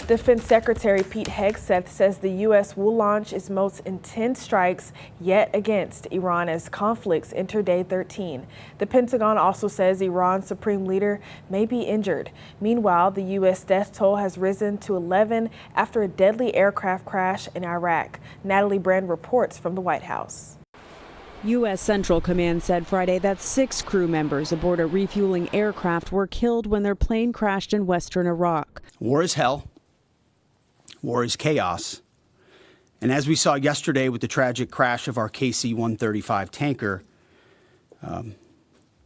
Defense Secretary Pete Hegseth says the U.S. will launch its most intense strikes yet against Iran as conflicts enter day 13. The Pentagon also says Iran's supreme leader may be injured. Meanwhile, the U.S. death toll has risen to 11 after a deadly aircraft crash in Iraq. Natalie Brand reports from the White House. U.S. Central Command said Friday that 6 crew members aboard a refueling aircraft were killed when their plane crashed in western Iraq. War is hell. War is chaos. And as we saw yesterday with the tragic crash of our KC-135 tanker,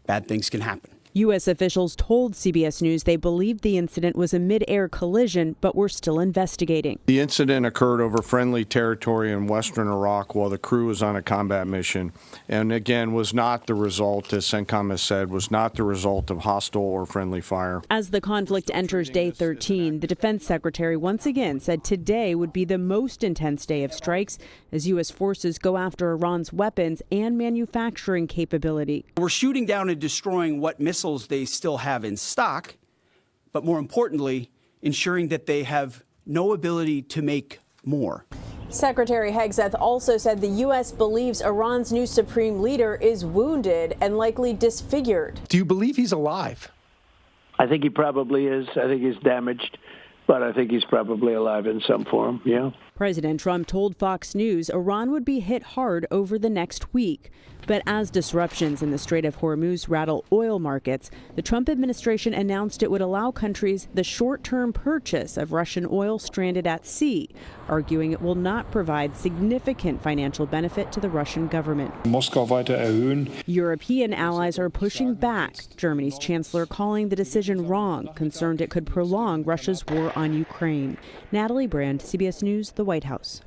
bad things can happen. U.S. officials told CBS News they believed the incident was a mid-air collision, but were still investigating. The incident occurred over friendly territory in western Iraq while the crew was on a combat mission, and again was not the result, as CENTCOM has said, was not the result of hostile or friendly fire. As the conflict enters day 13, the defense secretary once again said today would be the most intense day of strikes as U.S. forces go after Iran's weapons and manufacturing capability. We're shooting down and destroying what missiles they still have in stock, but more importantly, ensuring that they have no ability to make more. Secretary Hegseth also said the U.S. believes Iran's new supreme leader is wounded and likely disfigured. Do you believe he's alive? I think he probably is. I think he's damaged, but I think he's probably alive in some form, yeah. President Trump told Fox News Iran would be hit hard over the next week. But as disruptions in the Strait of Hormuz rattle oil markets, the Trump administration announced it would allow countries the short-term purchase of Russian oil stranded at sea, arguing it will not provide significant financial benefit to the Russian government. European allies are pushing back, Germany's chancellor calling the decision wrong, concerned it could prolong Russia's war on Ukraine. Natalie Brand, CBS News, the White House.